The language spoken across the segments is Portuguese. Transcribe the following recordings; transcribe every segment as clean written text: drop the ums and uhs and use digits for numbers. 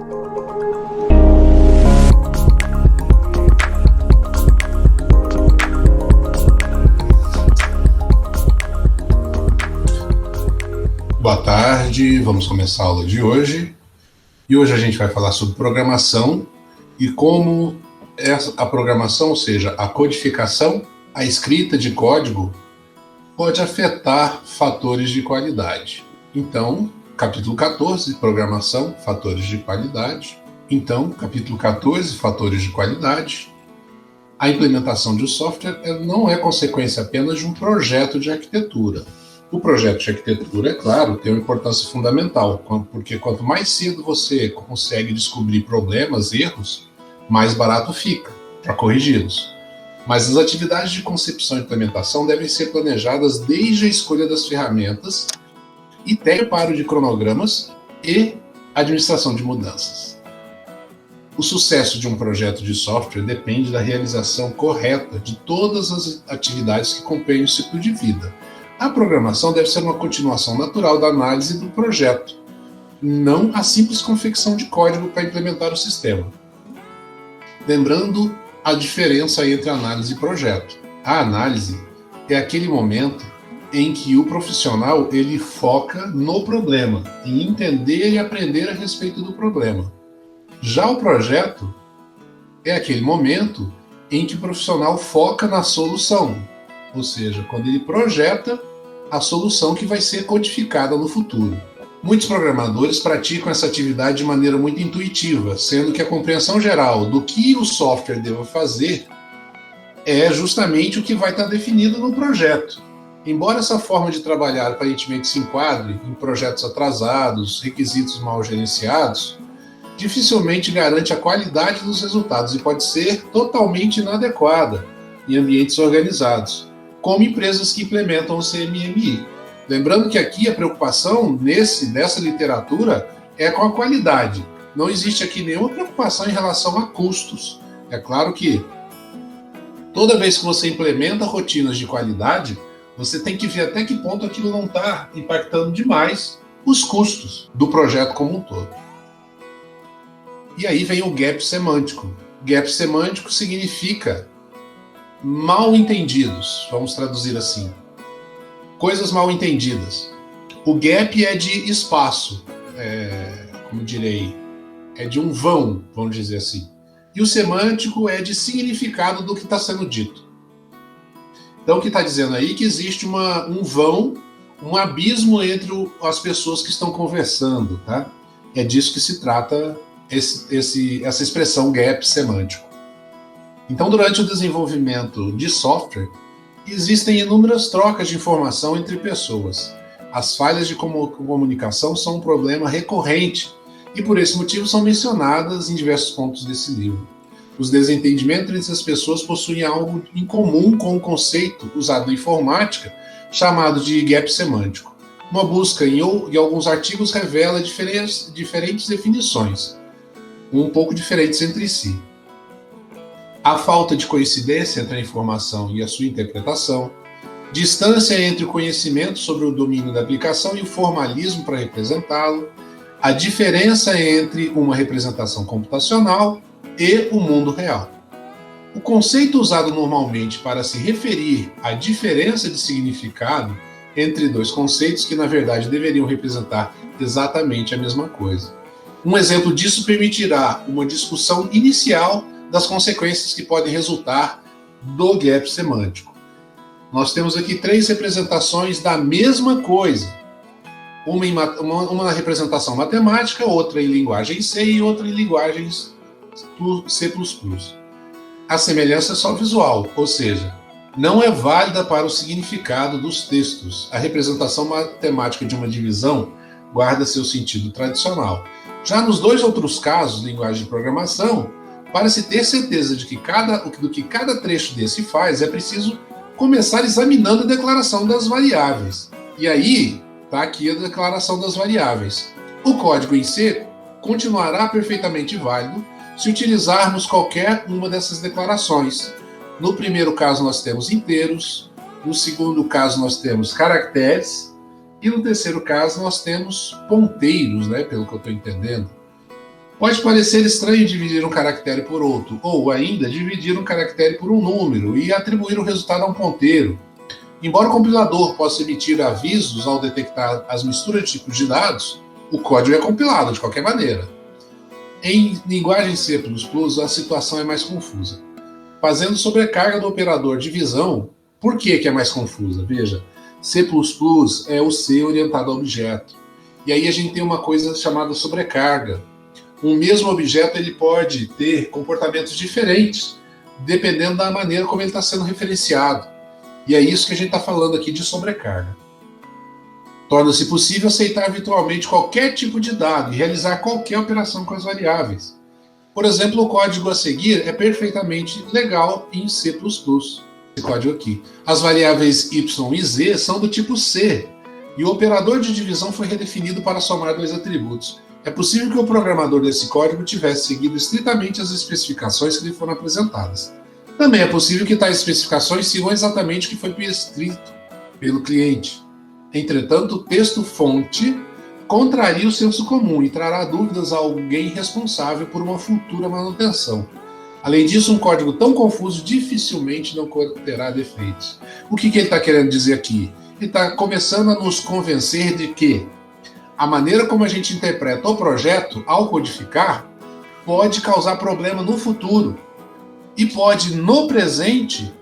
Boa tarde, vamos começar a aula de hoje. E hoje a gente vai falar sobre programação e como a programação, ou seja, a codificação, a escrita de código, pode afetar fatores de qualidade. Então, capítulo 14, programação, fatores de qualidade. Então, capítulo 14, fatores de qualidade. A implementação de um software não é consequência apenas de um projeto de arquitetura. O projeto de arquitetura, é claro, tem uma importância fundamental, porque quanto mais cedo você consegue descobrir problemas, erros, mais barato fica para corrigi-los. Mas as atividades de concepção e implementação devem ser planejadas desde a escolha das ferramentas e preparo de cronogramas e administração de mudanças. O sucesso de um projeto de software depende da realização correta de todas as atividades que compõem o ciclo de vida. A programação deve ser uma continuação natural da análise do projeto, não a simples confecção de código para implementar o sistema. Lembrando a diferença entre análise e projeto. A análise é aquele momento em que o profissional ele foca no problema, em entender e aprender a respeito do problema. Já o projeto é aquele momento em que o profissional foca na solução, ou seja, quando ele projeta a solução que vai ser codificada no futuro. Muitos programadores praticam essa atividade de maneira muito intuitiva, sendo que a compreensão geral do que o software deva fazer é justamente o que vai estar definido no projeto. Embora essa forma de trabalhar aparentemente se enquadre em projetos atrasados, requisitos mal gerenciados, dificilmente garante a qualidade dos resultados e pode ser totalmente inadequada em ambientes organizados, como empresas que implementam o CMMI. Lembrando que aqui a preocupação nessa literatura é com a qualidade. Não existe aqui nenhuma preocupação em relação a custos. É claro que toda vez que você implementa rotinas de qualidade, você tem que ver até que ponto aquilo não está impactando demais os custos do projeto como um todo. E aí vem o gap semântico. Gap semântico significa mal entendidos, vamos traduzir assim. Coisas mal entendidas. O gap é de espaço, como direi, é de um vão, vamos dizer assim. E o semântico é de significado do que está sendo dito. Então, o que está dizendo aí é que existe um vão, um abismo entre as pessoas que estão conversando, tá? É disso que se trata essa expressão gap semântico. Então, durante o desenvolvimento de software, existem inúmeras trocas de informação entre pessoas. As falhas de comunicação são um problema recorrente e, por esse motivo, são mencionadas em diversos pontos desse livro. Os desentendimentos entre as pessoas possuem algo em comum com o conceito usado na informática, chamado de gap semântico. Uma busca em alguns artigos revela diferentes definições, um pouco diferentes entre si. A falta de coincidência entre a informação e a sua interpretação, distância entre o conhecimento sobre o domínio da aplicação e o formalismo para representá-lo, a diferença entre uma representação computacional e o mundo real. O conceito usado normalmente para se referir à diferença de significado entre dois conceitos que, na verdade, deveriam representar exatamente a mesma coisa. Um exemplo disso permitirá uma discussão inicial das consequências que podem resultar do gap semântico. Nós temos aqui 3 representações da mesma coisa. Uma representação matemática, outra em linguagem C e outra em linguagens C++. A semelhança é só visual, ou seja, não é válida para o significado dos textos. A representação matemática de uma divisão guarda seu sentido tradicional. Já nos 2 outros casos, linguagem de programação, para se ter certeza do que cada trecho desse faz, é preciso começar examinando a declaração das variáveis. E aí, está aqui a declaração das variáveis. O código em C continuará perfeitamente válido se utilizarmos qualquer uma dessas declarações. No primeiro caso, nós temos inteiros, no segundo caso, nós temos caracteres, e no terceiro caso, nós temos ponteiros, né, pelo que eu estou entendendo. Pode parecer estranho dividir um caractere por outro, ou ainda dividir um caractere por um número e atribuir o resultado a um ponteiro. Embora o compilador possa emitir avisos ao detectar as misturas de tipos de dados, o código é compilado de qualquer maneira. Em linguagem C++, a situação é mais confusa. Fazendo sobrecarga do operador divisão, por que é mais confusa? Veja, C++ é o C orientado a objeto. E aí a gente tem uma coisa chamada sobrecarga. Um mesmo objeto ele pode ter comportamentos diferentes, dependendo da maneira como ele está sendo referenciado. E é isso que a gente está falando aqui de sobrecarga. Torna-se possível aceitar virtualmente qualquer tipo de dado e realizar qualquer operação com as variáveis. Por exemplo, o código a seguir é perfeitamente legal em C++. Esse código aqui. As variáveis y e z são do tipo C, e o operador de divisão foi redefinido para somar dois atributos. É possível que o programador desse código tivesse seguido estritamente as especificações que lhe foram apresentadas. Também é possível que tais especificações sigam exatamente o que foi prescrito pelo cliente. Entretanto, o texto-fonte contraria o senso comum e trará dúvidas a alguém responsável por uma futura manutenção. Além disso, um código tão confuso dificilmente não terá defeitos. O que ele está querendo dizer aqui? Ele está começando a nos convencer de que a maneira como a gente interpreta o projeto, ao codificar, pode causar problema no futuro e pode, no presente,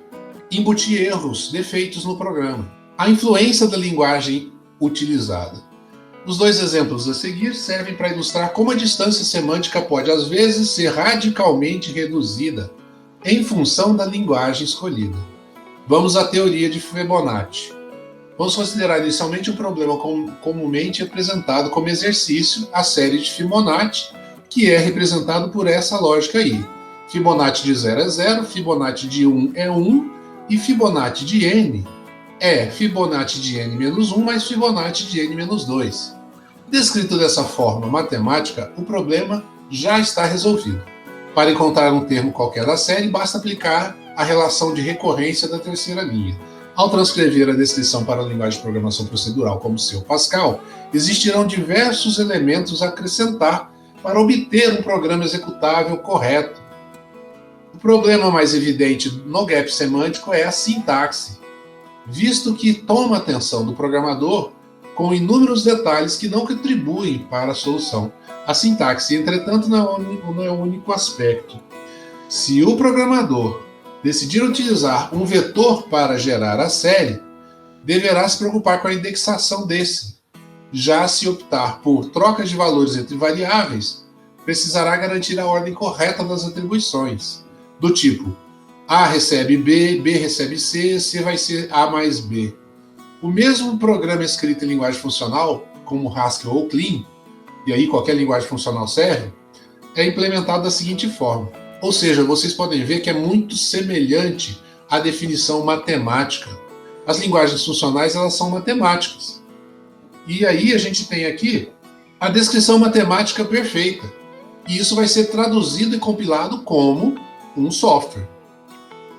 embutir erros, defeitos no programa. A influência da linguagem utilizada. Os dois exemplos a seguir servem para ilustrar como a distância semântica pode, às vezes, ser radicalmente reduzida em função da linguagem escolhida. Vamos à teoria de Fibonacci. Vamos considerar inicialmente um problema comumente apresentado como exercício, a série de Fibonacci, que é representado por essa lógica aí. Fibonacci de 0 é 0, Fibonacci de 1 é 1, e Fibonacci de n é Fibonacci de n menos 1 mais Fibonacci de n menos 2. Descrito dessa forma matemática, o problema já está resolvido. Para encontrar um termo qualquer da série, basta aplicar a relação de recorrência da terceira linha. Ao transcrever a descrição para a linguagem de programação procedural como C ou Pascal, existirão diversos elementos a acrescentar para obter um programa executável correto. O problema mais evidente no gap semântico é a sintaxe, visto que toma a atenção do programador com inúmeros detalhes que não contribuem para a solução. A sintaxe, entretanto, não é o único aspecto. Se o programador decidir utilizar um vetor para gerar a série, deverá se preocupar com a indexação desse. Já se optar por trocas de valores entre variáveis, precisará garantir a ordem correta das atribuições, do tipo A recebe B, B recebe C, C vai ser A mais B. O mesmo programa escrito em linguagem funcional, como Haskell ou Clean, e aí qualquer linguagem funcional serve, é implementado da seguinte forma. Ou seja, vocês podem ver que é muito semelhante à definição matemática. As linguagens funcionais, elas são matemáticas. E aí a gente tem aqui a descrição matemática perfeita. E isso vai ser traduzido e compilado como um software.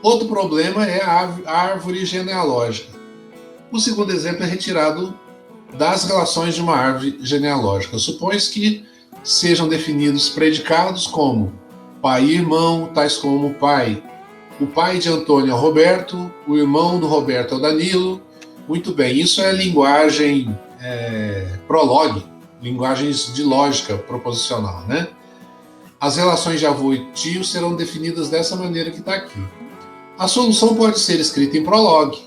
Outro problema é a árvore genealógica. O segundo exemplo é retirado das relações de uma árvore genealógica. Supõe-se que sejam definidos predicados como pai e irmão, tais como pai. O pai de Antônio é o Roberto, o irmão do Roberto é o Danilo. Muito bem, isso é linguagem Prolog, linguagens de lógica proposicional, né? As relações de avô e tio serão definidas dessa maneira que está aqui. A solução pode ser escrita em Prolog.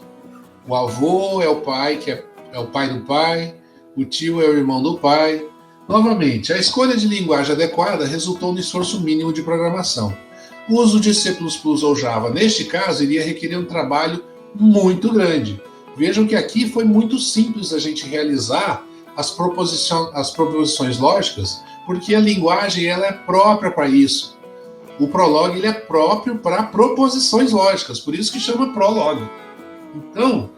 O avô é o pai, que é o pai do pai, o tio é o irmão do pai. Novamente, a escolha de linguagem adequada resultou no esforço mínimo de programação. O uso de C++ ou Java, neste caso, iria requerer um trabalho muito grande. Vejam que aqui foi muito simples a gente realizar as proposições lógicas, porque a linguagem ela é própria para isso. O Prolog ele é próprio para proposições lógicas, por isso que chama Prolog. Então,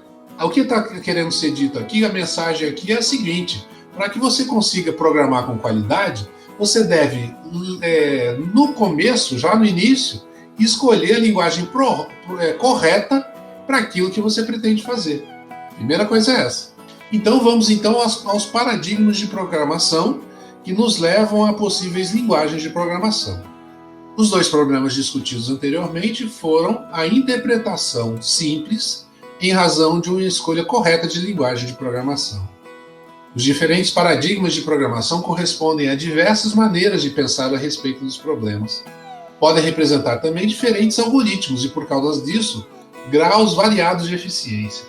o que está querendo ser dito aqui, a mensagem aqui é a seguinte: para que você consiga programar com qualidade, você deve, no começo, já no início, escolher a linguagem correta para aquilo que você pretende fazer. Primeira coisa é essa. Então, vamos aos paradigmas de programação que nos levam a possíveis linguagens de programação. Os dois problemas discutidos anteriormente foram a interpretação simples em razão de uma escolha correta de linguagem de programação. Os diferentes paradigmas de programação correspondem a diversas maneiras de pensar a respeito dos problemas. Podem representar também diferentes algoritmos e, por causa disso, graus variados de eficiência.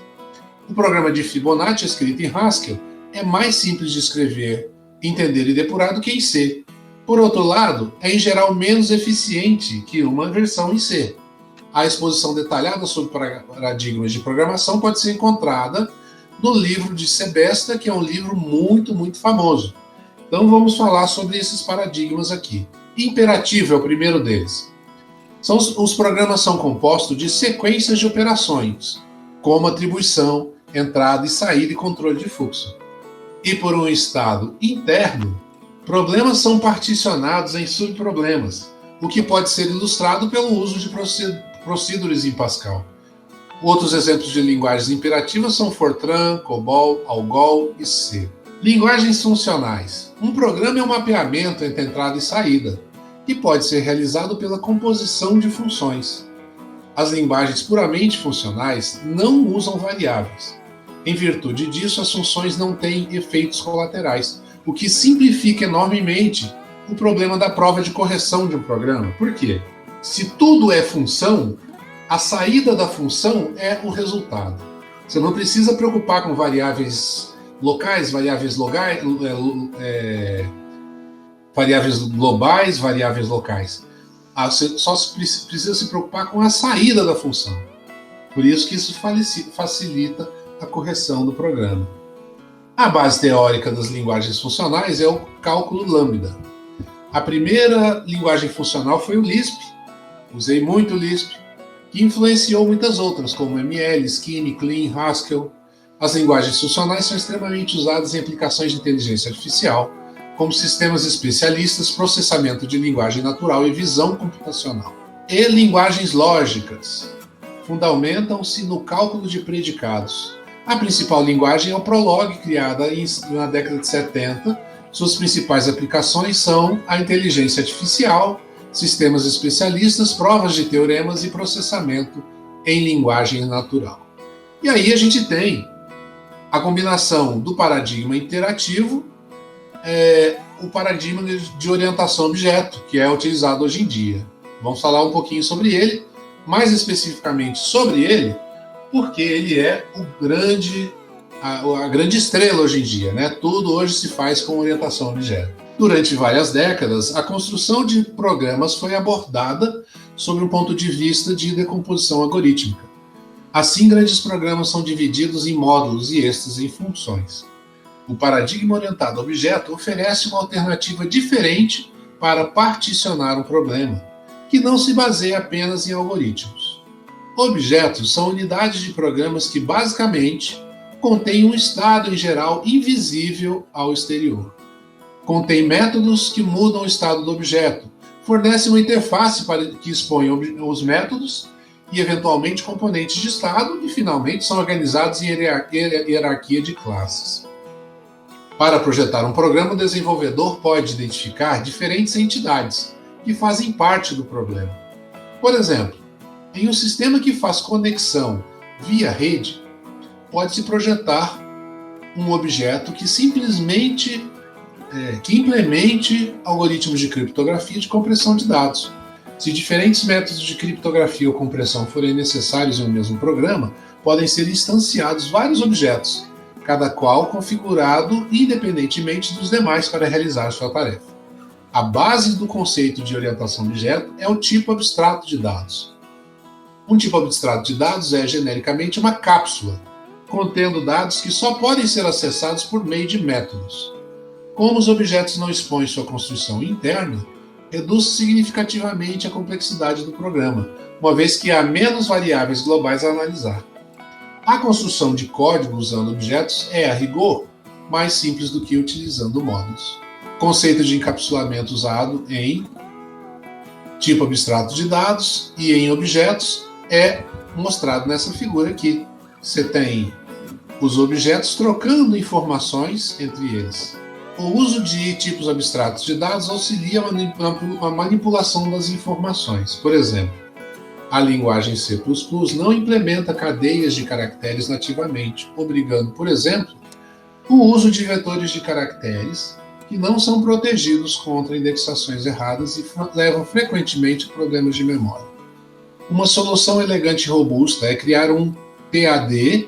O programa de Fibonacci escrito em Haskell é mais simples de escrever, entender e depurar do que em C. Por outro lado, é em geral menos eficiente que uma versão em C. A exposição detalhada sobre paradigmas de programação pode ser encontrada no livro de Sebesta, que é um livro muito famoso. Então vamos falar sobre esses paradigmas aqui. Imperativo é o primeiro deles. Os programas são compostos de sequências de operações, como atribuição, entrada e saída e controle de fluxo. E por um estado interno, problemas são particionados em subproblemas, o que pode ser ilustrado pelo uso de procedures em Pascal. Outros exemplos de linguagens imperativas são Fortran, COBOL, ALGOL e C. Linguagens funcionais. Um programa é um mapeamento entre entrada e saída, que pode ser realizado pela composição de funções. As linguagens puramente funcionais não usam variáveis. Em virtude disso, as funções não têm efeitos colaterais, o que simplifica enormemente o problema da prova de correção de um programa. Por quê? Se tudo é função, a saída da função é o resultado. Você não precisa preocupar com variáveis locais, variáveis globais, variáveis locais. Você só precisa se preocupar com a saída da função. Por isso que isso facilita a correção do programa. A base teórica das linguagens funcionais é o cálculo lambda. A primeira linguagem funcional foi o Lisp. Usei muito o Lisp, que influenciou muitas outras, como ML, Scheme, Clean, Haskell. As linguagens funcionais são extremamente usadas em aplicações de inteligência artificial, como sistemas especialistas, processamento de linguagem natural e visão computacional. E linguagens lógicas fundamentam-se no cálculo de predicados. A principal linguagem é o Prolog, criada na década de 70. Suas principais aplicações são a inteligência artificial, sistemas especialistas, provas de teoremas e processamento em linguagem natural. E aí a gente tem a combinação do paradigma interativo, o paradigma de orientação a objeto, que é utilizado hoje em dia. Vamos falar um pouquinho sobre ele, mais especificamente sobre ele, porque ele é a grande estrela hoje em dia, né? Tudo hoje se faz com orientação a objeto. Durante várias décadas, a construção de programas foi abordada sob um ponto de vista de decomposição algorítmica. Assim, grandes programas são divididos em módulos e estes em funções. O paradigma orientado a objeto oferece uma alternativa diferente para particionar um problema, que não se baseia apenas em algoritmos. Objetos são unidades de programas que, basicamente, contêm um estado em geral invisível ao exterior. Contém métodos que mudam o estado do objeto, fornece uma interface que expõe os métodos e, eventualmente, componentes de estado e, finalmente, são organizados em hierarquia de classes. Para projetar um programa, o desenvolvedor pode identificar diferentes entidades que fazem parte do problema. Por exemplo, em um sistema que faz conexão via rede, pode-se projetar um objeto que implemente algoritmos de criptografia de compressão de dados. Se diferentes métodos de criptografia ou compressão forem necessários em um mesmo programa, podem ser instanciados vários objetos, cada qual configurado independentemente dos demais para realizar sua tarefa. A base do conceito de orientação a objeto é o tipo abstrato de dados. Um tipo abstrato de dados é, genericamente, uma cápsula, contendo dados que só podem ser acessados por meio de métodos. Como os objetos não expõem sua construção interna, reduz significativamente a complexidade do programa, uma vez que há menos variáveis globais a analisar. A construção de código usando objetos é, a rigor, mais simples do que utilizando módulos. O conceito de encapsulamento usado em tipo abstrato de dados e em objetos é mostrado nessa figura aqui. Você tem os objetos trocando informações entre eles. O uso de tipos abstratos de dados auxilia a manipulação das informações. Por exemplo, a linguagem C++ não implementa cadeias de caracteres nativamente, obrigando, por exemplo, o uso de vetores de caracteres que não são protegidos contra indexações erradas e levam frequentemente a problemas de memória. Uma solução elegante e robusta é criar um PAD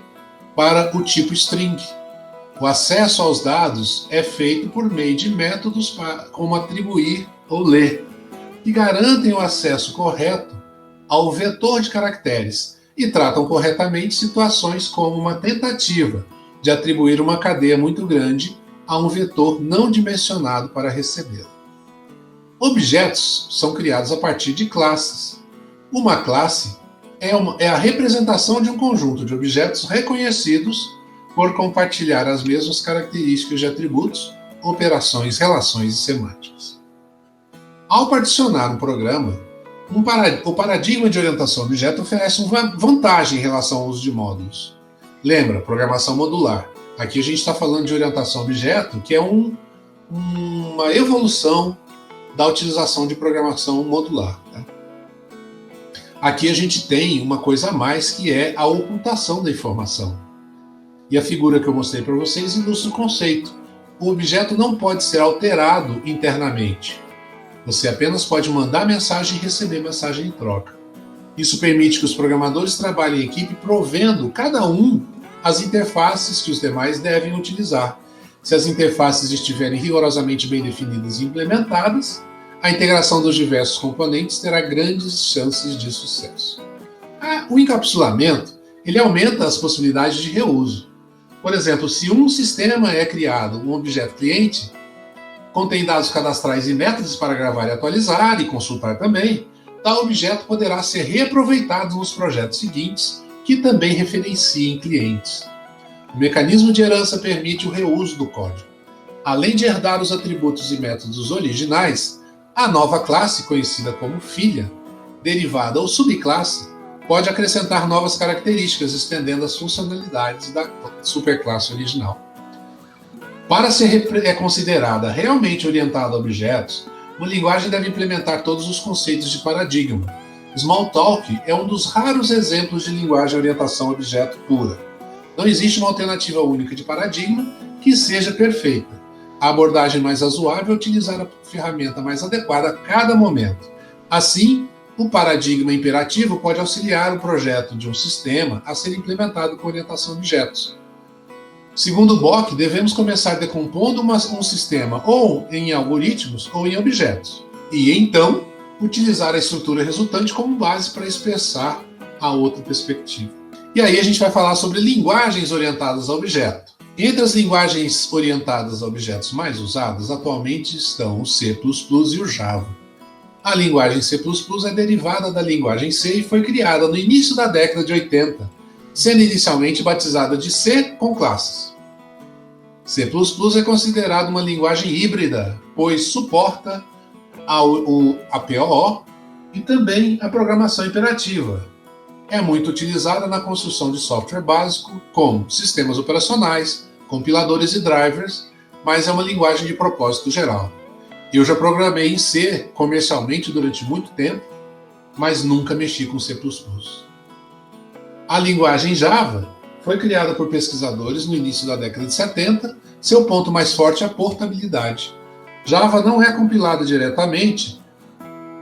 para o tipo string. O acesso aos dados é feito por meio de métodos como atribuir ou ler, que garantem o acesso correto ao vetor de caracteres e tratam corretamente situações como uma tentativa de atribuir uma cadeia muito grande a um vetor não dimensionado para recebê-la. Objetos são criados a partir de classes. Uma classe é a representação de um conjunto de objetos reconhecidos por compartilhar as mesmas características de atributos, operações, relações e semânticas. Ao particionar um programa, o paradigma de orientação a objeto oferece uma vantagem em relação ao uso de módulos. Lembra, programação modular. Aqui a gente está falando de orientação a objeto, que é uma evolução da utilização de programação modular. Tá? Aqui a gente tem uma coisa a mais, que é a ocultação da informação. E a figura que eu mostrei para vocês ilustra o conceito. O objeto não pode ser alterado internamente. Você apenas pode mandar mensagem e receber mensagem em troca. Isso permite que os programadores trabalhem em equipe provendo cada um as interfaces que os demais devem utilizar. Se as interfaces estiverem rigorosamente bem definidas e implementadas, a integração dos diversos componentes terá grandes chances de sucesso. O encapsulamento ele aumenta as possibilidades de reuso. Por exemplo, se um sistema é criado, um objeto cliente, contém dados cadastrais e métodos para gravar e atualizar e consultar também, tal objeto poderá ser reaproveitado nos projetos seguintes, que também referenciem clientes. O mecanismo de herança permite o reuso do código. Além de herdar os atributos e métodos originais, a nova classe, conhecida como filha, derivada ou subclasse, pode acrescentar novas características, estendendo as funcionalidades da superclasse original. Para ser considerada realmente orientada a objetos, uma linguagem deve implementar todos os conceitos de paradigma. Smalltalk é um dos raros exemplos de linguagem de orientação a objeto pura. Não existe uma alternativa única de paradigma que seja perfeita. A abordagem mais razoável é utilizar a ferramenta mais adequada a cada momento. Assim, o paradigma imperativo pode auxiliar o projeto de um sistema a ser implementado com orientação a objetos. Segundo Bock, devemos começar decompondo um sistema ou em algoritmos ou em objetos, e então utilizar a estrutura resultante como base para expressar a outra perspectiva. E aí a gente vai falar sobre linguagens orientadas a objeto. Entre as linguagens orientadas a objetos mais usadas, atualmente estão o C++ e o Java. A linguagem C++ é derivada da linguagem C e foi criada no início da década de 80, sendo inicialmente batizada de C com classes. C++ é considerado uma linguagem híbrida, pois suporta a POO e também a programação imperativa. É muito utilizada na construção de software básico, como sistemas operacionais, compiladores e drivers, mas é uma linguagem de propósito geral. Eu já programei em C comercialmente durante muito tempo, mas nunca mexi com C++. A linguagem Java foi criada por pesquisadores no início da década de 70. Seu ponto mais forte é a portabilidade. Java não é compilada diretamente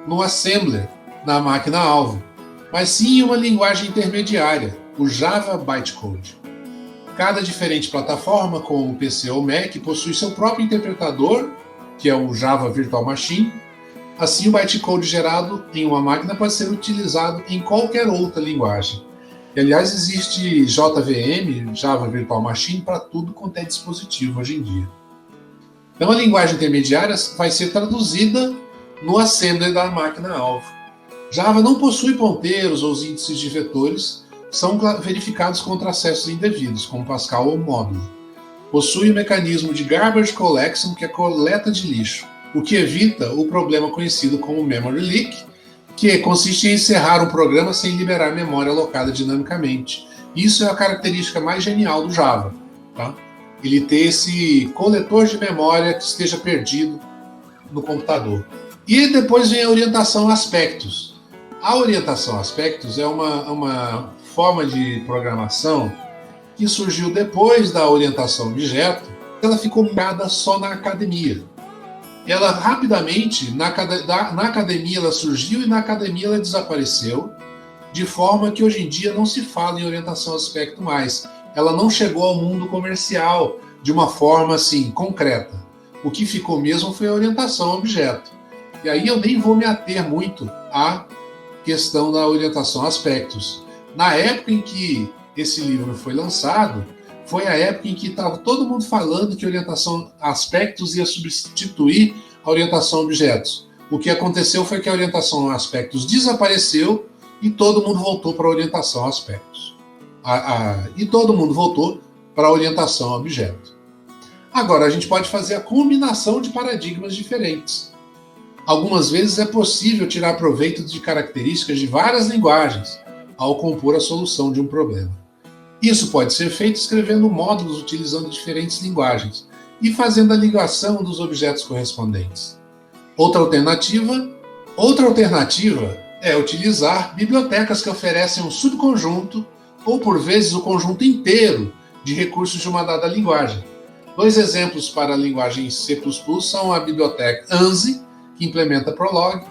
no assembler, na máquina-alvo, mas sim em uma linguagem intermediária, o Java Bytecode. Cada diferente plataforma, como o PC ou Mac, possui seu próprio interpretador, que é o Java Virtual Machine. Assim, o bytecode gerado em uma máquina pode ser utilizado em qualquer outra linguagem. E, aliás, existe JVM, Java Virtual Machine, para tudo quanto é dispositivo hoje em dia. Então, a linguagem intermediária vai ser traduzida no assembler da máquina-alvo. Java não possui ponteiros ou os índices de vetores, são verificados contra acessos indevidos, como Pascal ou módulo. Possui o mecanismo de garbage collection, que é coleta de lixo, o que evita o problema conhecido como memory leak, que consiste em encerrar um programa sem liberar memória alocada dinamicamente. Isso é a característica mais genial do Java. Tá? ele ter esse coletor de memória que esteja perdido no computador. E depois vem a orientação a aspectos. A orientação a aspectos é uma forma de programação que surgiu depois da orientação a objeto. Ela ficou ligada só na academia. Ela rapidamente, na academia ela surgiu e na academia ela desapareceu, de forma que hoje em dia não se fala em orientação a aspecto mais. Ela não chegou ao mundo comercial de uma forma assim, concreta. O que ficou mesmo foi a orientação a objeto. E aí eu nem vou me ater muito à questão da orientação a aspectos. Na época em que esse livro foi lançado, foi a época em que estava todo mundo falando que orientação a aspectos ia substituir a orientação a objetos. O que aconteceu foi que a orientação a aspectos desapareceu e todo mundo voltou para a orientação a aspectos. E todo mundo voltou para a orientação a objeto. Agora, a gente pode fazer a combinação de paradigmas diferentes. Algumas vezes é possível tirar proveito de características de várias linguagens ao compor a solução de um problema. Isso pode ser feito escrevendo módulos utilizando diferentes linguagens e fazendo a ligação dos objetos correspondentes. Outra alternativa é utilizar bibliotecas que oferecem um subconjunto ou, por vezes, o conjunto inteiro de recursos de uma dada linguagem. 2 exemplos para a linguagem C++ são a biblioteca ANSI, que implementa Prolog,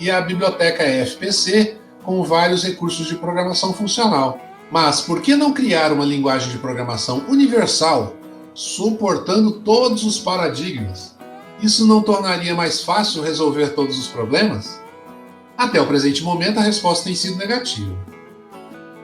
e a biblioteca FPC, com vários recursos de programação funcional. Mas por que não criar uma linguagem de programação universal, suportando todos os paradigmas? Isso não tornaria mais fácil resolver todos os problemas? Até o presente momento, a resposta tem sido negativa.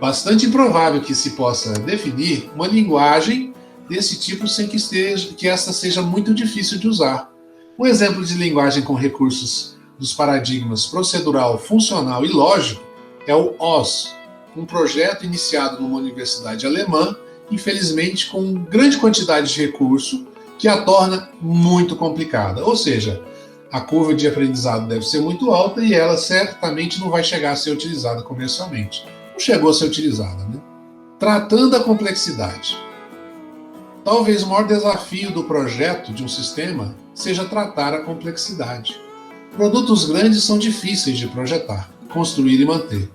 Bastante improvável que se possa definir uma linguagem desse tipo sem que esta seja muito difícil de usar. Um exemplo de linguagem com recursos dos paradigmas procedural, funcional e lógico é o OS, um projeto iniciado numa universidade alemã, infelizmente com grande quantidade de recurso, que a torna muito complicada. Ou seja, a curva de aprendizado deve ser muito alta e ela certamente não vai chegar a ser utilizada comercialmente. Não chegou a ser utilizada, né? Tratando a complexidade. Talvez o maior desafio do projeto de um sistema seja tratar a complexidade. Produtos grandes são difíceis de projetar, construir e manter.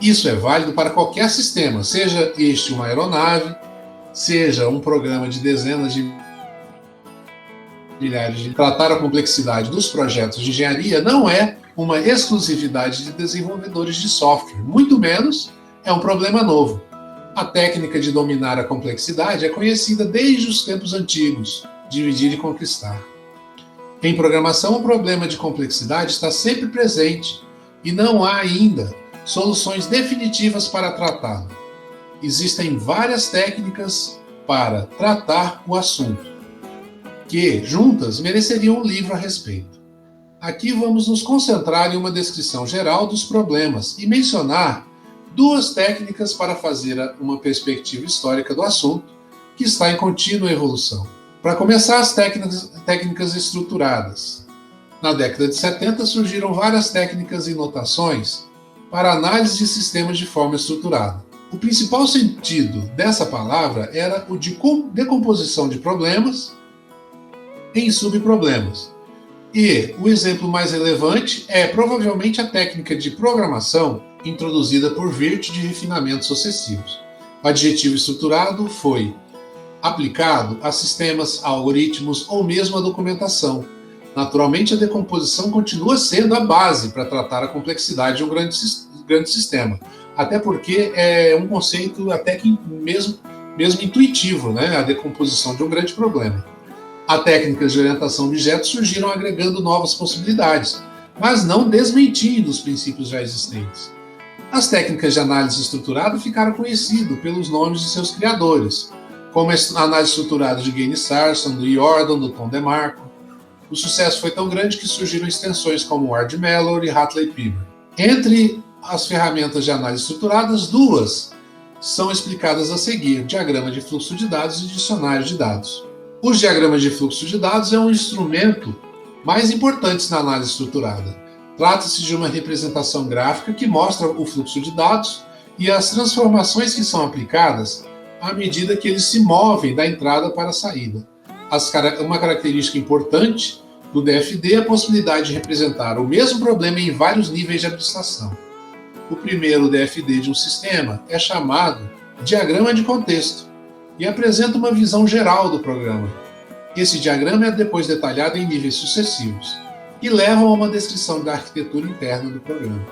Isso é válido para qualquer sistema, seja este uma aeronave, seja um programa de dezenas de milhares de... Tratar a complexidade dos projetos de engenharia não é uma exclusividade de desenvolvedores de software, muito menos é um problema novo. A técnica de dominar a complexidade é conhecida desde os tempos antigos, dividir e conquistar. Em programação, o problema de complexidade está sempre presente e não há ainda soluções definitivas para tratá-lo. Existem várias técnicas para tratar o assunto, que, juntas, mereceriam um livro a respeito. Aqui vamos nos concentrar em uma descrição geral dos problemas e mencionar 2 técnicas para fazer uma perspectiva histórica do assunto, que está em contínua evolução. Para começar, as técnicas estruturadas. Na década de 70 surgiram várias técnicas e notações para análise de sistemas de forma estruturada. O principal sentido dessa palavra era o de decomposição de problemas em subproblemas. E o exemplo mais relevante é provavelmente a técnica de programação introduzida por Wirth de refinamentos sucessivos. O adjetivo estruturado foi aplicado a sistemas, a algoritmos ou mesmo a documentação. Naturalmente, a decomposição continua sendo a base para tratar a complexidade de um grande sistema, até porque é um conceito até que mesmo intuitivo, né? A decomposição de um grande problema. As técnicas de orientação a objetos surgiram agregando novas possibilidades, mas não desmentindo os princípios já existentes. As técnicas de análise estruturada ficaram conhecidas pelos nomes de seus criadores, como a análise estruturada de Gaines Sarson, do Jordan, do Tom DeMarco. O sucesso foi tão grande que surgiram extensões como Ward Mellor e Hatley Piver. Entre as ferramentas de análise estruturadas, 2 são explicadas a seguir: diagrama de fluxo de dados e dicionário de dados. Os diagramas de fluxo de dados é um instrumento mais importante na análise estruturada. Trata-se de uma representação gráfica que mostra o fluxo de dados e as transformações que são aplicadas à medida que eles se movem da entrada para a saída. Uma característica importante do DFD é a possibilidade de representar o mesmo problema em vários níveis de abstração. O primeiro DFD de um sistema é chamado diagrama de contexto e apresenta uma visão geral do programa. Esse diagrama é depois detalhado em níveis sucessivos e levam a uma descrição da arquitetura interna do programa.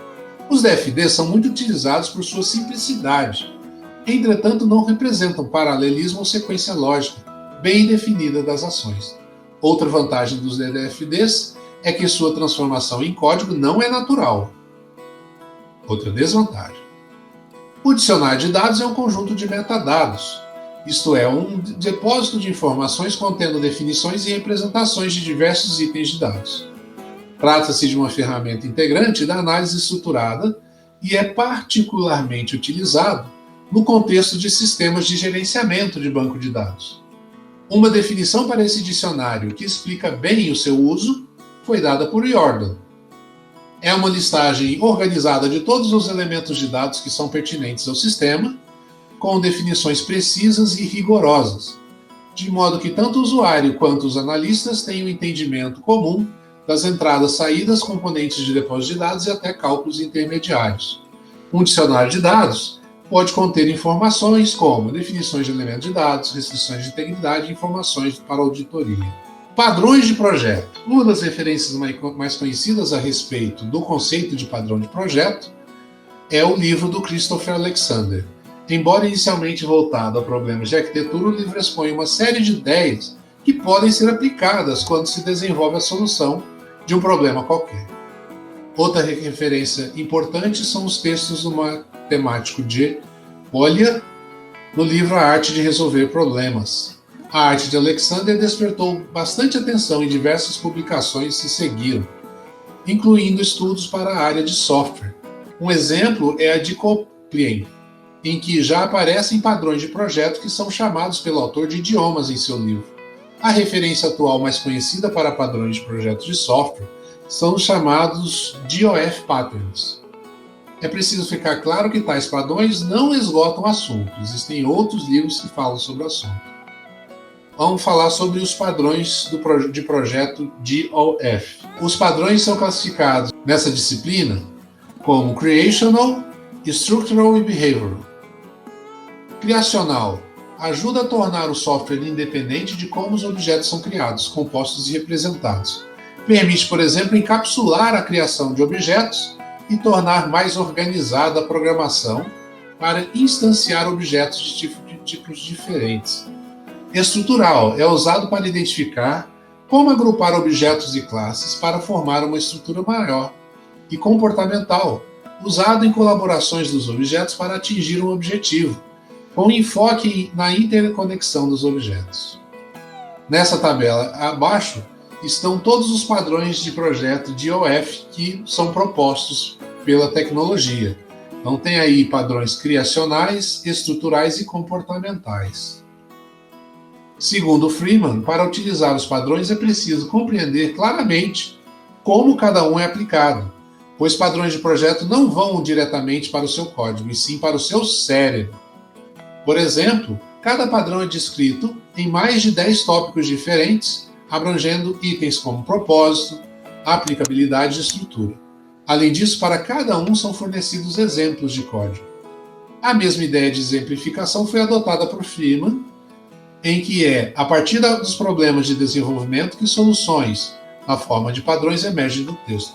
Os DFDs são muito utilizados por sua simplicidade, entretanto não representam paralelismo ou sequência lógica bem definida das ações. Outra vantagem dos DFDs é que sua transformação em código não é natural. Outra desvantagem. O dicionário de dados é um conjunto de metadados, isto é, um depósito de informações contendo definições e representações de diversos itens de dados. Trata-se de uma ferramenta integrante da análise estruturada e é particularmente utilizado no contexto de sistemas de gerenciamento de banco de dados. Uma definição para esse dicionário que explica bem o seu uso foi dada por Jordan. É uma listagem organizada de todos os elementos de dados que são pertinentes ao sistema, com definições precisas e rigorosas, de modo que tanto o usuário quanto os analistas tenham um entendimento comum das entradas, saídas, componentes de depósito de dados e até cálculos intermediários. Um dicionário de dados pode conter informações como definições de elementos de dados, restrições de integridade e informações para auditoria. Padrões de projeto. Uma das referências mais conhecidas a respeito do conceito de padrão de projeto é o livro do Christopher Alexander. Embora inicialmente voltado a problemas de arquitetura, o livro expõe uma série de ideias que podem ser aplicadas quando se desenvolve a solução de um problema qualquer. Outra referência importante são os textos do matemático de Polya no livro A Arte de Resolver Problemas. A arte de Alexander despertou bastante atenção e diversas publicações se seguiram, incluindo estudos para a área de software. Um exemplo é a de Coplien, em que já aparecem padrões de projeto que são chamados pelo autor de idiomas em seu livro. A referência atual mais conhecida para padrões de projetos de software são os chamados DOF Patterns. É preciso ficar claro que tais padrões não esgotam o assunto. Existem outros livros que falam sobre o assunto. Vamos falar sobre os padrões de projeto DOF. Os padrões são classificados nessa disciplina como Creational, Structural e Behavioral. Criacional ajuda a tornar o software independente de como os objetos são criados, compostos e representados. Permite, por exemplo, encapsular a criação de objetos e tornar mais organizada a programação para instanciar objetos de tipos diferentes. Estrutural é usado para identificar como agrupar objetos e classes para formar uma estrutura maior. E comportamental, usado em colaborações dos objetos para atingir um objetivo, com enfoque na interconexão dos objetos. Nessa tabela abaixo estão todos os padrões de projeto DOF que são propostos pela tecnologia. Então tem aí padrões criacionais, estruturais e comportamentais. Segundo Freeman, para utilizar os padrões é preciso compreender claramente como cada um é aplicado, pois padrões de projeto não vão diretamente para o seu código, e sim para o seu cérebro. Por exemplo, cada padrão é descrito em mais de 10 tópicos diferentes, abrangendo itens como propósito, aplicabilidade e estrutura. Além disso, para cada um são fornecidos exemplos de código. A mesma ideia de exemplificação foi adotada por Freeman, em que a partir dos problemas de desenvolvimento, que soluções, na forma de padrões, emergem do texto.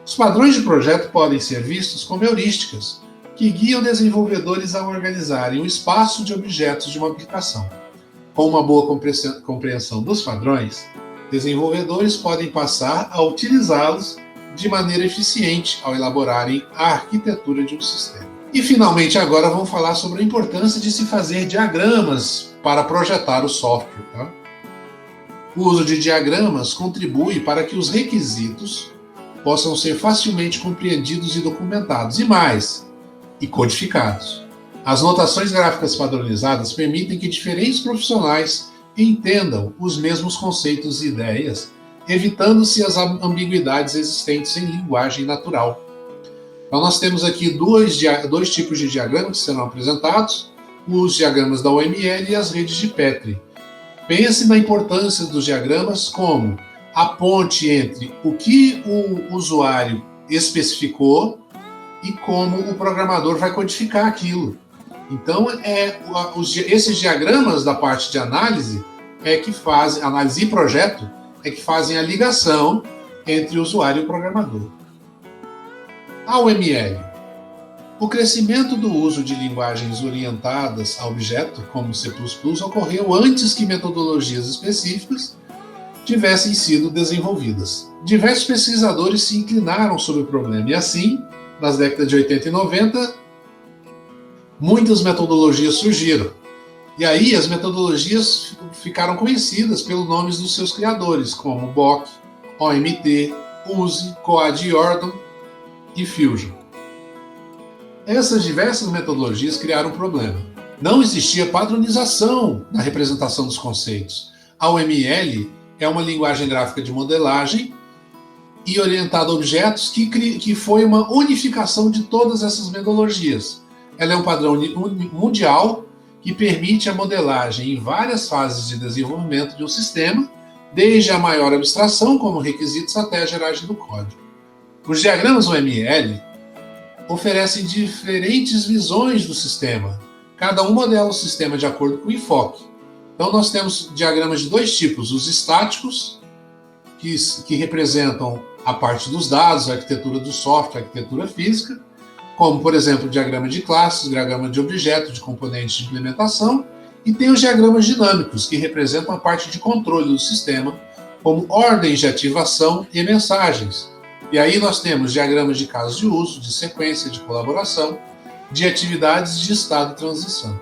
Os padrões de projeto podem ser vistos como heurísticas, que guiam desenvolvedores a organizarem o espaço de objetos de uma aplicação. Com uma boa compreensão dos padrões, desenvolvedores podem passar a utilizá-los de maneira eficiente ao elaborarem a arquitetura de um sistema. E, finalmente, agora vamos falar sobre a importância de se fazer diagramas para projetar o software. Tá? O uso de diagramas contribui para que os requisitos possam ser facilmente compreendidos e documentados, e codificados. As notações gráficas padronizadas permitem que diferentes profissionais entendam os mesmos conceitos e ideias, evitando-se as ambiguidades existentes em linguagem natural. Então nós temos aqui dois tipos de diagramas que serão apresentados. os diagramas da UML e as redes de Petri. Pense na importância dos diagramas como a ponte entre o que o usuário especificou e como o programador vai codificar aquilo. Então, esses diagramas da parte de análise que fazem, análise e projeto, que fazem a ligação entre o usuário e o programador. A UML. O crescimento do uso de linguagens orientadas a objeto, como C++, ocorreu antes que metodologias específicas tivessem sido desenvolvidas. Diversos pesquisadores se inclinaram sobre o problema e assim, nas décadas de 80 e 90, muitas metodologias surgiram. E aí as metodologias ficaram conhecidas pelos nomes dos seus criadores, como Bock, OMT, USE, Coad Jordan e Fusion. Essas diversas metodologias criaram um problema. Não existia padronização na representação dos conceitos. A UML é uma linguagem gráfica de modelagem e orientada a objetos que foi uma unificação de todas essas metodologias. Ela é um padrão mundial que permite a modelagem em várias fases de desenvolvimento de um sistema, desde a maior abstração, como requisitos, até a geragem do código. Os diagramas UML oferecem diferentes visões do sistema. Cada um modela o sistema de acordo com o enfoque. Então, nós temos diagramas de dois tipos: os estáticos, que representam a parte dos dados, a arquitetura do software, a arquitetura física, como, por exemplo, diagrama de classes, diagrama de objeto, de componentes de implementação, e tem os diagramas dinâmicos, que representam a parte de controle do sistema, como ordens de ativação e mensagens. E aí nós temos diagramas de casos de uso, de sequência, de colaboração, de atividades de estado de transição.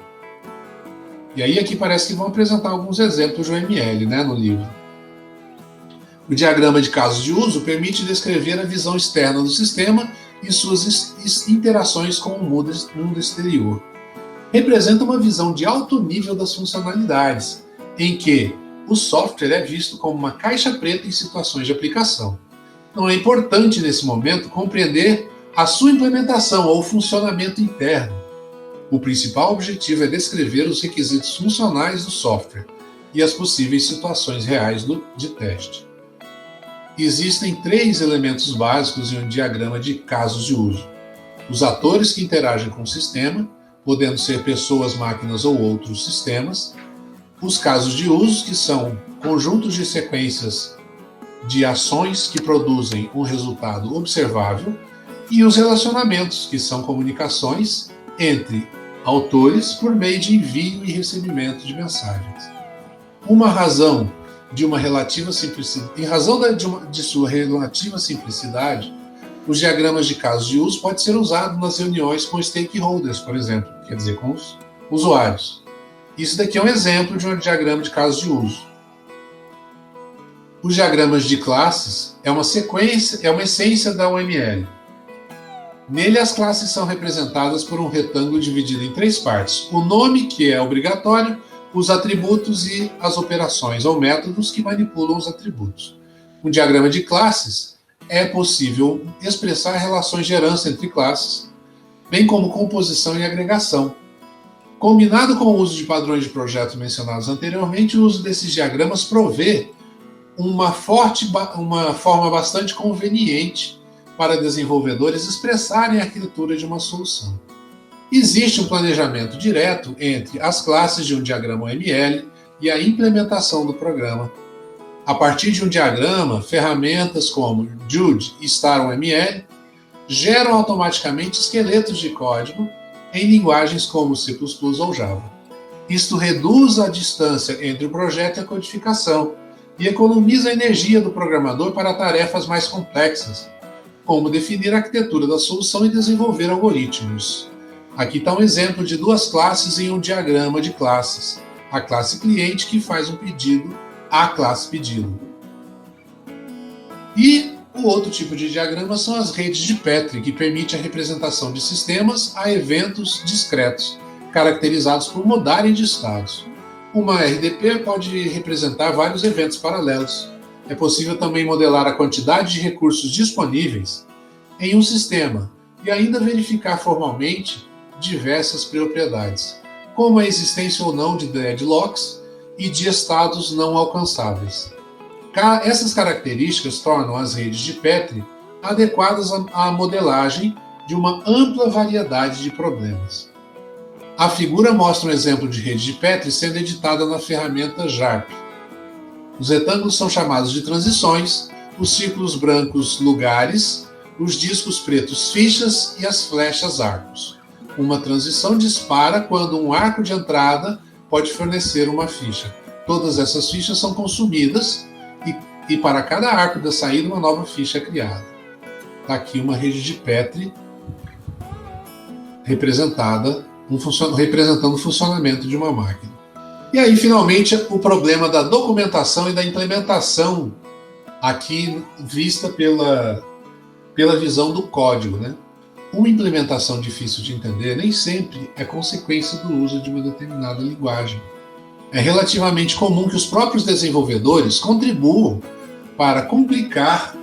E aí aqui parece que vão apresentar alguns exemplos de UML, no livro. O diagrama de casos de uso permite descrever a visão externa do sistema e suas interações com o mundo exterior. Representa uma visão de alto nível das funcionalidades, em que o software é visto como uma caixa preta em situações de aplicação. Então é importante, nesse momento, compreender a sua implementação ou funcionamento interno. O principal objetivo é descrever os requisitos funcionais do software e as possíveis situações reais de teste. Existem 3 elementos básicos em um diagrama de casos de uso: os atores que interagem com o sistema, podendo ser pessoas, máquinas ou outros sistemas; os casos de uso, que são conjuntos de sequências de ações que produzem um resultado observável; e os relacionamentos, que são comunicações entre autores por meio de envio e recebimento de mensagens. Uma razão de uma relativa simplicidade, em razão de sua relativa simplicidade, os diagramas de casos de uso podem ser usados nas reuniões com stakeholders, por exemplo, quer dizer, com os usuários. Isso daqui é um exemplo de um diagrama de casos de uso. Os diagramas de classes é uma essência da UML. Nele, as classes são representadas por um retângulo dividido em 3 partes: o nome, que é obrigatório, os atributos e as operações ou métodos que manipulam os atributos. No diagrama de classes, é possível expressar relações de herança entre classes, bem como composição e agregação. Combinado com o uso de padrões de projeto mencionados anteriormente, o uso desses diagramas provê uma forma bastante conveniente para desenvolvedores expressarem a arquitetura de uma solução. Existe um planejamento direto entre as classes de um diagrama UML e a implementação do programa. A partir de um diagrama, ferramentas como Jude e StarUML geram automaticamente esqueletos de código em linguagens como C++ ou Java. Isto reduz a distância entre o projeto e a codificação e economiza a energia do programador para tarefas mais complexas, como definir a arquitetura da solução e desenvolver algoritmos. Aqui está um exemplo de 2 classes em um diagrama de classes. A classe cliente, que faz um pedido à classe pedido. E o outro tipo de diagrama são as redes de Petri, que permite a representação de sistemas a eventos discretos, caracterizados por mudarem de estados. Uma RDP pode representar vários eventos paralelos. É possível também modelar a quantidade de recursos disponíveis em um sistema e ainda verificar formalmente diversas propriedades, como a existência ou não de deadlocks e de estados não alcançáveis. Essas características tornam as redes de Petri adequadas à modelagem de uma ampla variedade de problemas. A figura mostra um exemplo de rede de Petri sendo editada na ferramenta JARP. Os retângulos são chamados de transições, os círculos brancos lugares, os discos pretos fichas e as flechas arcos. Uma transição dispara quando um arco de entrada pode fornecer uma ficha. Todas essas fichas são consumidas e para cada arco da saída uma nova ficha é criada. Está aqui uma rede de Petri representando o funcionamento de uma máquina. E aí, finalmente, o problema da documentação e da implementação, aqui vista pela visão do código, né? Uma implementação difícil de entender nem sempre é consequência do uso de uma determinada linguagem. É relativamente comum que os próprios desenvolvedores contribuam para complicar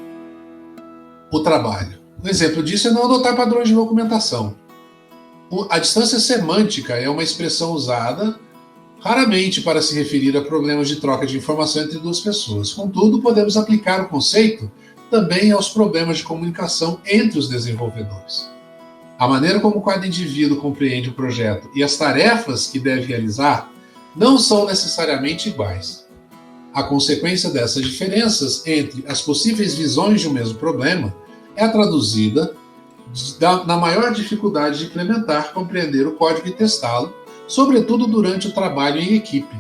o trabalho. Um exemplo disso é não adotar padrões de documentação. A distância semântica é uma expressão usada raramente para se referir a problemas de troca de informação entre duas pessoas. Contudo, podemos aplicar o conceito também aos problemas de comunicação entre os desenvolvedores. A maneira como cada indivíduo compreende o projeto e as tarefas que deve realizar não são necessariamente iguais. A consequência dessas diferenças entre as possíveis visões de um mesmo problema é traduzida na maior dificuldade de implementar, compreender o código e testá-lo, sobretudo durante o trabalho em equipe.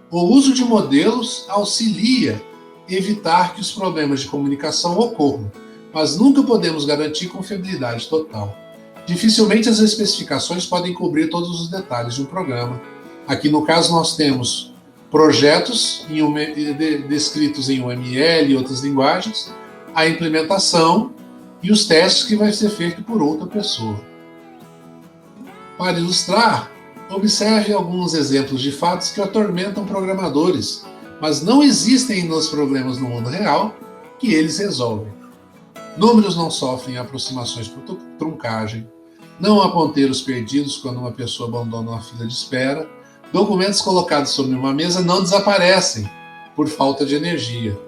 O uso de modelos auxilia evitar que os problemas de comunicação ocorram, mas nunca podemos garantir confiabilidade total. Dificilmente as especificações podem cobrir todos os detalhes de um programa. Aqui no caso nós temos projetos descritos em UML e outras linguagens, a implementação e os testes que vai ser feito por outra pessoa. Para ilustrar, observe alguns exemplos de fatos que atormentam programadores, mas não existem nos problemas no mundo real que eles resolvem. Números não sofrem aproximações por truncagem, não há ponteiros perdidos quando uma pessoa abandona uma fila de espera, documentos colocados sobre uma mesa não desaparecem por falta de energia.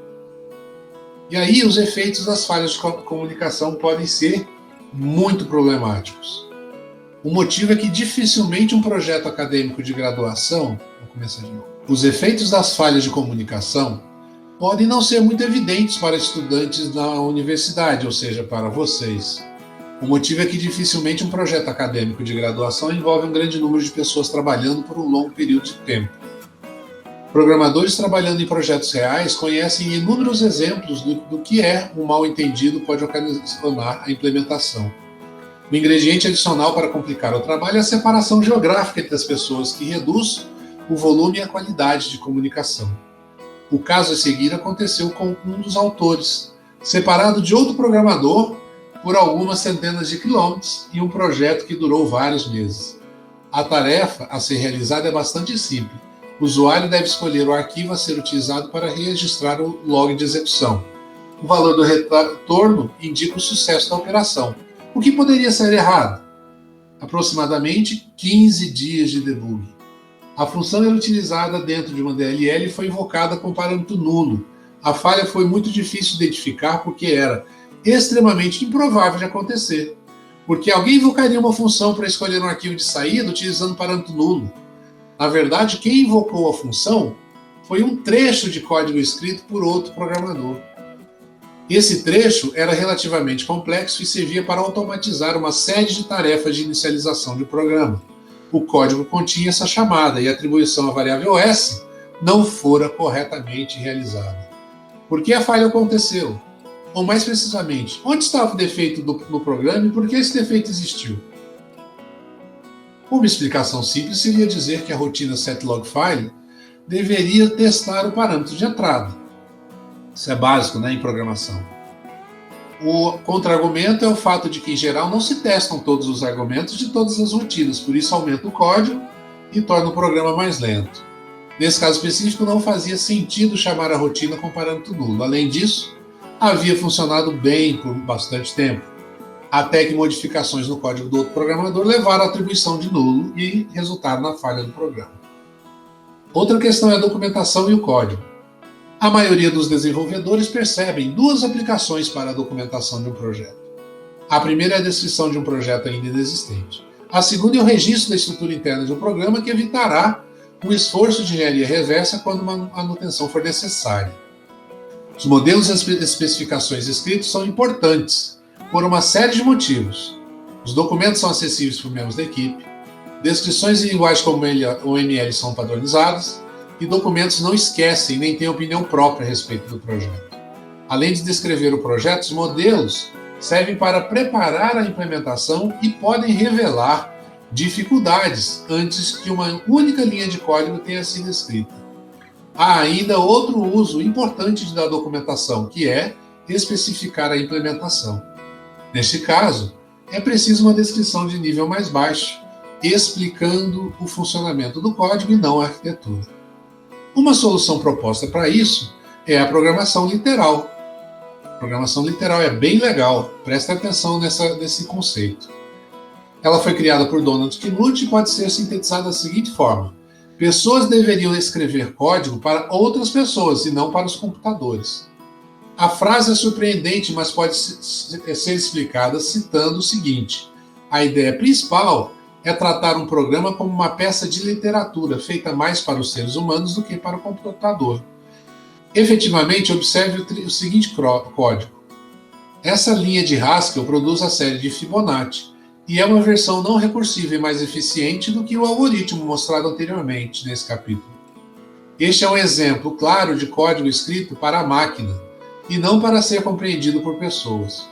E aí os efeitos das falhas de comunicação podem ser muito problemáticos. O motivo é que dificilmente um projeto acadêmico de graduação, vou começar de novo. Os efeitos das falhas de comunicação podem não ser muito evidentes para estudantes da universidade, ou seja, para vocês. O motivo é que dificilmente um projeto acadêmico de graduação envolve um grande número de pessoas trabalhando por um longo período de tempo. Programadores trabalhando em projetos reais conhecem inúmeros exemplos do que um mal-entendido pode ocasionar a implementação. O ingrediente adicional para complicar o trabalho é a separação geográfica entre as pessoas, que reduz o volume e a qualidade de comunicação. O caso a seguir aconteceu com um dos autores, separado de outro programador por algumas centenas de quilômetros em um projeto que durou vários meses. A tarefa a ser realizada é bastante simples. O usuário deve escolher o arquivo a ser utilizado para registrar o log de execução. O valor do retorno indica o sucesso da operação. O que poderia ser errado? Aproximadamente 15 dias de debug. A função era utilizada dentro de uma DLL e foi invocada com parâmetro nulo. A falha foi muito difícil de identificar porque era extremamente improvável de acontecer. Porque alguém invocaria uma função para escolher um arquivo de saída utilizando parâmetro nulo. Na verdade, quem invocou a função foi um trecho de código escrito por outro programador. Esse trecho era relativamente complexo e servia para automatizar uma série de tarefas de inicialização de programa. O código continha essa chamada e a atribuição à variável S não fora corretamente realizada. Por que a falha aconteceu? Ou mais precisamente, onde estava o defeito no programa e por que esse defeito existiu? Uma explicação simples seria dizer que a rotina setLogFile deveria testar o parâmetro de entrada. Isso é básico, né, em programação. O contra-argumento é o fato de que, em geral, não se testam todos os argumentos de todas as rotinas, por isso aumenta o código e torna o programa mais lento. Nesse caso específico, não fazia sentido chamar a rotina com parâmetro nulo. Além disso, havia funcionado bem por bastante tempo. até que modificações no código do outro programador levaram à atribuição de nulo e resultaram na falha do programa. Outra questão é a documentação e o código. A maioria dos desenvolvedores percebem duas aplicações para a documentação de um projeto. A primeira é a descrição de um projeto ainda inexistente. A segunda é o registro da estrutura interna de um programa, que evitará um esforço de engenharia reversa quando uma manutenção for necessária. Os modelos e as especificações escritos são importantes por uma série de motivos. Os documentos são acessíveis por membros da equipe, descrições em linguagem como OML são padronizadas, e documentos não esquecem nem têm opinião própria a respeito do projeto. Além de descrever o projeto, os modelos servem para preparar a implementação e podem revelar dificuldades antes que uma única linha de código tenha sido escrita. Há ainda outro uso importante da documentação, que é especificar a implementação. Neste caso, é preciso uma descrição de nível mais baixo, explicando o funcionamento do código e não a arquitetura. Uma solução proposta para isso é a programação literal. A programação literal é bem legal, presta atenção nesse conceito. Ela foi criada por Donald Knuth e pode ser sintetizada da seguinte forma: pessoas deveriam escrever código para outras pessoas e não para os computadores. A frase é surpreendente, mas pode ser explicada citando o seguinte: a ideia principal é tratar um programa como uma peça de literatura, feita mais para os seres humanos do que para o computador. Efetivamente, observe o seguinte código. Essa linha de Haskell produz a série de Fibonacci, e é uma versão não recursiva e mais eficiente do que o algoritmo mostrado anteriormente nesse capítulo. Este é um exemplo claro de código escrito para a máquina, e não para ser compreendido por pessoas.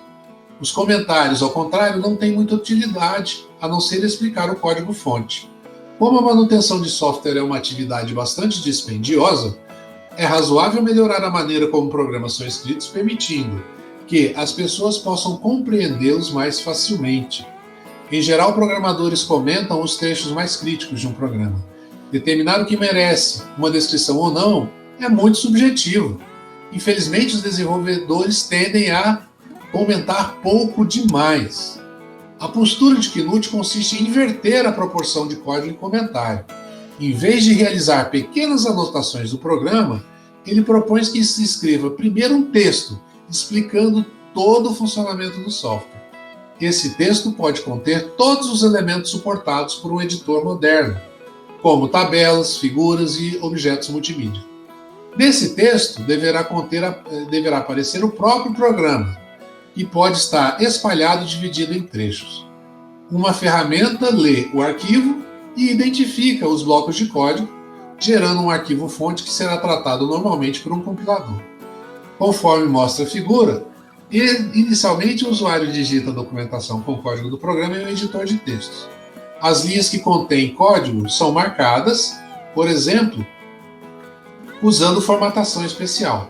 Os comentários, ao contrário, não têm muita utilidade, a não ser explicar o código-fonte. Como a manutenção de software é uma atividade bastante dispendiosa, é razoável melhorar a maneira como programas são escritos, permitindo que as pessoas possam compreendê-los mais facilmente. Em geral, programadores comentam os trechos mais críticos de um programa. Determinar o que merece uma descrição ou não é muito subjetivo. Infelizmente, os desenvolvedores tendem a comentar pouco demais. A postura de Knuth consiste em inverter a proporção de código e comentário. Em vez de realizar pequenas anotações do programa, ele propõe que se escreva primeiro um texto explicando todo o funcionamento do software. Esse texto pode conter todos os elementos suportados por um editor moderno, como tabelas, figuras e objetos multimídia. Nesse texto deverá aparecer o próprio programa, que pode estar espalhado e dividido em trechos. Uma ferramenta lê o arquivo e identifica os blocos de código, gerando um arquivo-fonte que será tratado normalmente por um compilador. Conforme mostra a figura, inicialmente o usuário digita a documentação com o código do programa em um editor de textos. As linhas que contêm código são marcadas, por exemplo, usando formatação especial.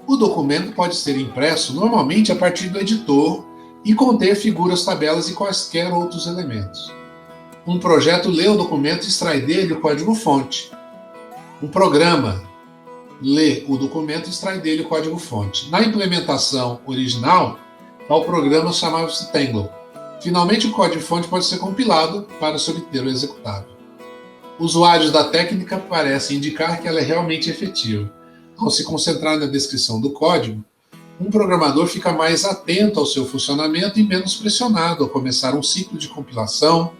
O documento pode ser impresso normalmente a partir do editor e conter figuras, tabelas e quaisquer outros elementos. Um projeto lê o documento e extrai dele o código-fonte. Um programa lê o documento e extrai dele o código-fonte. Na implementação original, tal programa chamava-se Tangle. Finalmente, o código-fonte pode ser compilado para se obter o executável. Usuários da técnica parecem indicar que ela é realmente efetiva. Ao se concentrar na descrição do código, um programador fica mais atento ao seu funcionamento e menos pressionado ao começar um ciclo de compilação,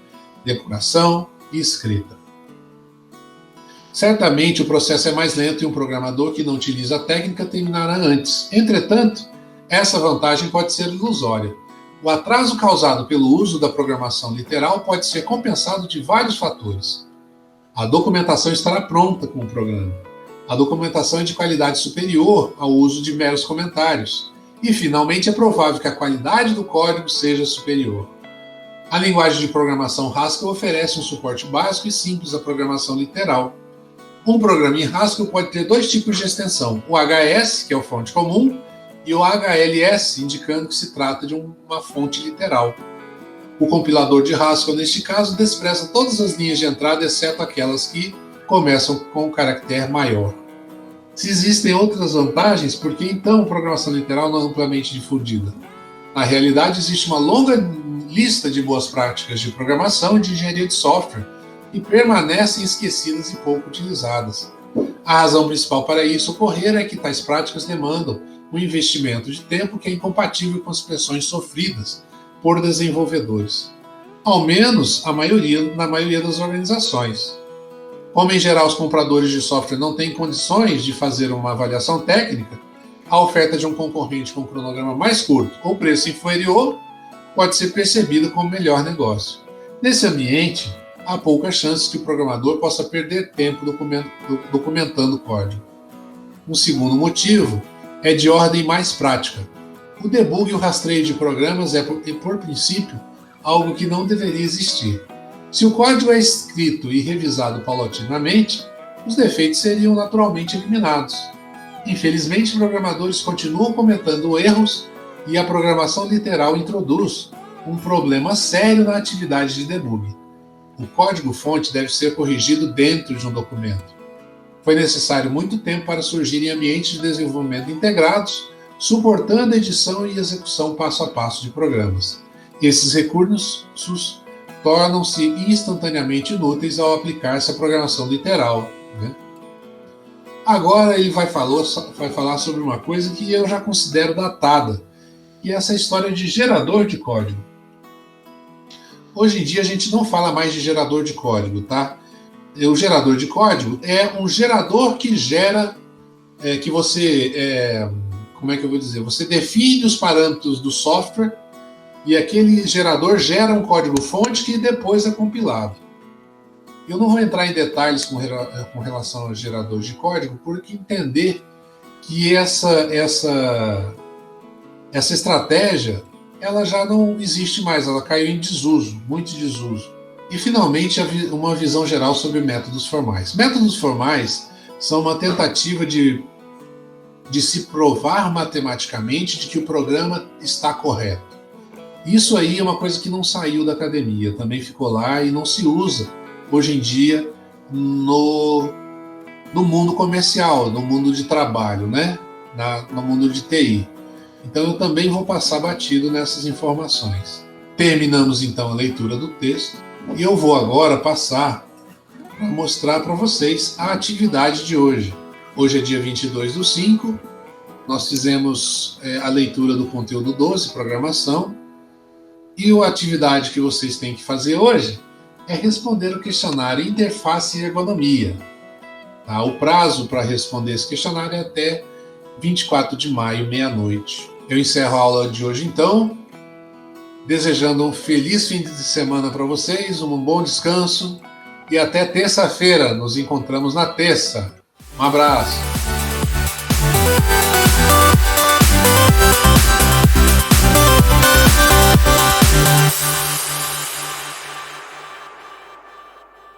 depuração e escrita. Certamente o processo é mais lento e um programador que não utiliza a técnica terminará antes. Entretanto, essa vantagem pode ser ilusória. O atraso causado pelo uso da programação literal pode ser compensado de vários fatores. A documentação estará pronta com o programa. A documentação é de qualidade superior ao uso de meros comentários. E, finalmente, é provável que a qualidade do código seja superior. A linguagem de programação Haskell oferece um suporte básico e simples à programação literal. Um programa em Haskell pode ter dois tipos de extensão, o HS, que é o fonte comum, e o HLS, indicando que se trata de uma fonte literal. O compilador de Haskell, neste caso, despreza todas as linhas de entrada, exceto aquelas que começam com um caractere maior. Se existem outras vantagens, por que então a programação literal não é amplamente difundida? Na realidade, existe uma longa lista de boas práticas de programação e de engenharia de software que permanecem esquecidas e pouco utilizadas. A razão principal para isso ocorrer é que tais práticas demandam um investimento de tempo que é incompatível com as pressões sofridas por desenvolvedores, ao menos na maioria das organizações. Como, em geral, os compradores de software não têm condições de fazer uma avaliação técnica, a oferta de um concorrente com um cronograma mais curto ou preço inferior pode ser percebida como melhor negócio. Nesse ambiente, há poucas chances que o programador possa perder tempo documentando o código. Um segundo motivo é de ordem mais prática. O debug e o rastreio de programas é, por princípio, algo que não deveria existir. Se o código é escrito e revisado paulatinamente, os defeitos seriam naturalmente eliminados. Infelizmente, programadores continuam cometendo erros e a programação literal introduz um problema sério na atividade de debug. O código-fonte deve ser corrigido dentro de um documento. Foi necessário muito tempo para surgirem ambientes de desenvolvimento integrados, suportando a edição e execução passo a passo de programas. Esses recursos tornam-se instantaneamente inúteis ao aplicar-se a programação literal, né? Agora ele vai falar sobre uma coisa que eu já considero datada, que é essa história de gerador de código. Hoje em dia a gente não fala mais de gerador de código, tá? O gerador de código é um gerador que gera, que você, como é que eu vou dizer? Você define os parâmetros do software e aquele gerador gera um código-fonte que depois é compilado. Eu não vou entrar em detalhes com relação ao gerador de código, porque entender que essa estratégia ela já não existe mais, ela caiu em desuso, muito desuso. E, finalmente, uma visão geral sobre métodos formais. Métodos formais são uma tentativa de se provar matematicamente de que o programa está correto. Isso aí é uma coisa que não saiu da academia, também ficou lá e não se usa hoje em dia no mundo comercial, no mundo de trabalho, né? No mundo de TI. Então eu também vou passar batido nessas informações. Terminamos então a leitura do texto e eu vou agora passar para mostrar para vocês a atividade de hoje. Hoje é dia 22/5, nós fizemos a leitura do conteúdo 12, programação, e a atividade que vocês têm que fazer hoje é responder o questionário Interface e Ergonomia. Tá? O prazo para responder esse questionário é até 24 de maio, meia-noite. Eu encerro a aula de hoje, então, desejando um feliz fim de semana para vocês, um bom descanso e até terça-feira. Nos encontramos na terça. Um abraço.